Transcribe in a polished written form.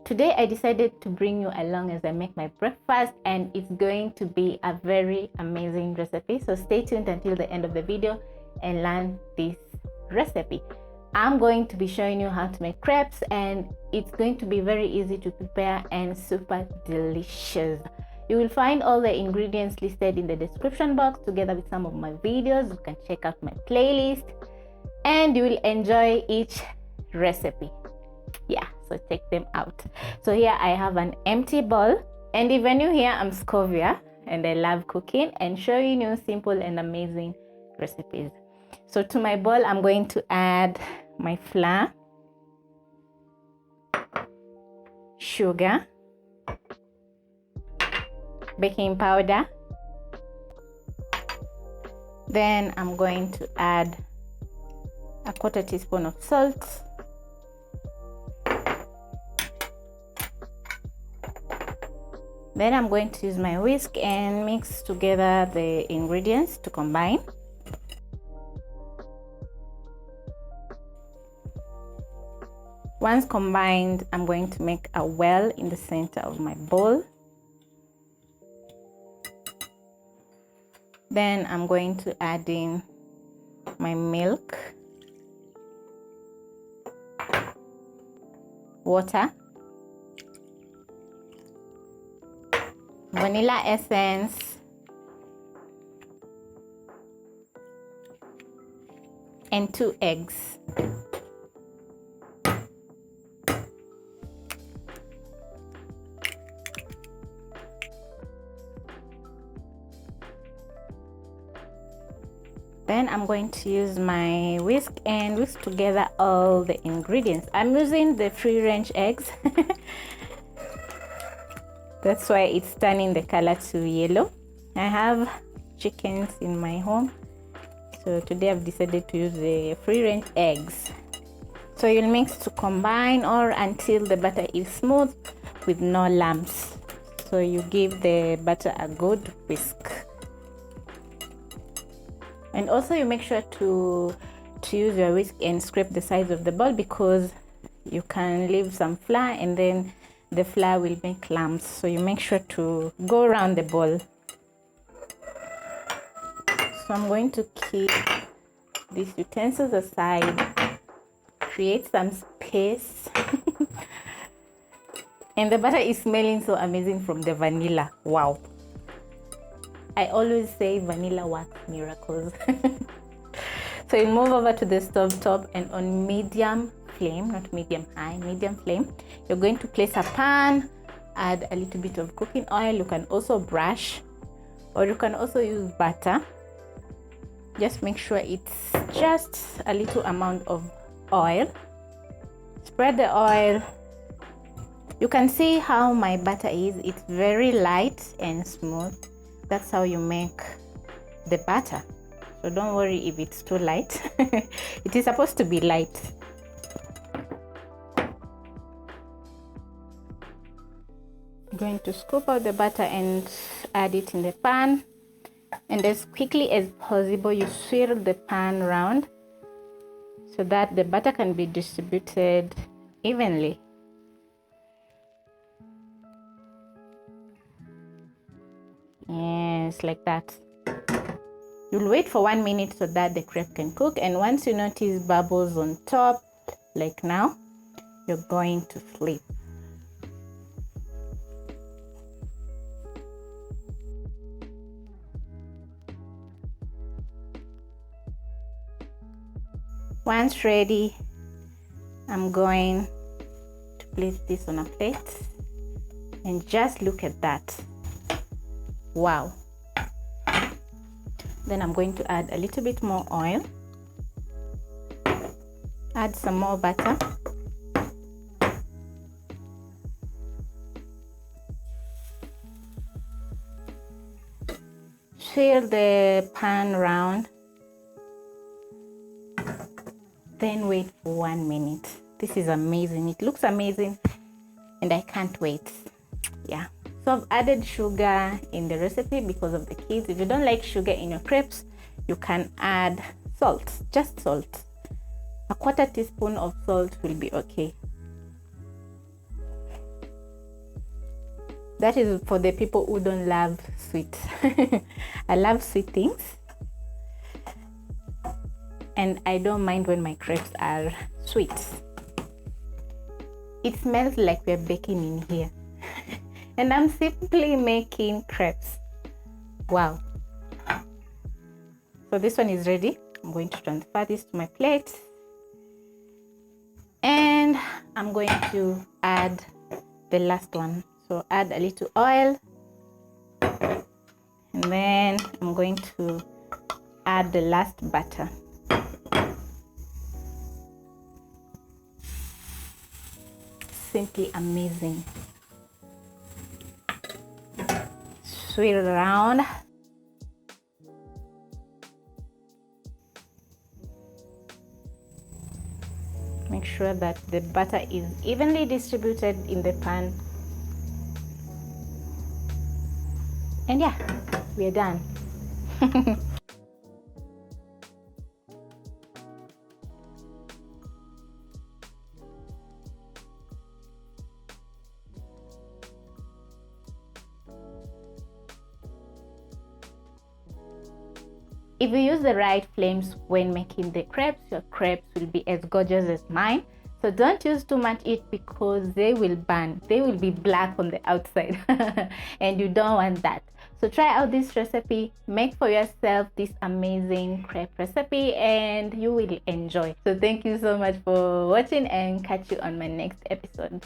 Today I decided to bring you along as I make my breakfast, and it's going to be a very amazing recipe. So stay tuned until the end of the video and learn this recipe. I'm going to be showing you how to make crepes, and it's going to be very easy to prepare and super delicious. You will find all the ingredients listed in the description box together with some of my videos. You can check out my playlist and you will enjoy each recipe. Yeah, so check them out. So here I have an empty bowl, and even you here, I'm Scovia and I love cooking and showing you simple and amazing recipes. So to my bowl, I'm going to add my flour, sugar, baking powder. Then I'm going to add a 1/4 teaspoon of salt, then I'm going to use my whisk and mix together the ingredients to combine. Once combined, I'm going to make a well in the center of my bowl. Then I'm going to add in my milk, water, vanilla essence, and 2 eggs. Then I'm going to use my whisk and whisk together all the ingredients. I'm using the free range eggs. That's why it's turning the color to yellow. I have chickens in my home, so today I've decided to use the free range eggs. So you'll mix to combine or until the butter is smooth with no lumps. So you give the butter a good whisk. And also you make sure to use your whisk and scrape the sides of the bowl, because you can leave some flour and then the flour will make lumps. So you make sure to go around the bowl. So I'm going to keep these utensils aside, create some space. And the butter is smelling so amazing from the vanilla. Wow. I always say vanilla works miracles. So you move over to the stove top, and on medium flame, not medium high, medium flame, you're going to place a pan, add a little bit of cooking oil. You can also brush, or you can also use butter. Just make sure it's just a little amount of oil. Spread the oil. You can see how my butter is. It's very light and smooth. That's how you make the batter. So don't worry if it's too light. It is supposed to be light. I'm going to scoop out the butter and add it in the pan. And as quickly as possible, you swirl the pan around so that the butter can be distributed evenly. Yes, like that. You'll wait for 1 minute so that the crepe can cook, and once you notice bubbles on top, like now, you're going to flip. Once ready, I'm going to place this on a plate, and just look at that. Wow. Then I'm going to add a little bit more oil, add some more butter, swirl the pan around, then wait for 1 minute. This is amazing. It looks amazing and I can't wait. Yeah. So I've added sugar in the recipe because of the kids. If you don't like sugar in your crepes, you can add salt, just salt. A 1/4 teaspoon of salt will be okay. That is for the people who don't love sweet. I love sweet things, and I don't mind when my crepes are sweet. It smells like we're baking in here. And I'm simply making crepes. Wow. So this one is ready. I'm going to transfer this to my plate, and I'm going to add the last one. So add a little oil, and then I'm going to add the last butter. Simply amazing. Swirl it around. Make sure that the butter is evenly distributed in the pan. And yeah, we're done. If you use the right flames when making the crepes, your crepes will be as gorgeous as mine. So don't use too much heat because they will burn. They will be black on the outside and you don't want that. So try out this recipe, make for yourself this amazing crepe recipe, and you will enjoy. So thank you so much for watching, and catch you on my next episode.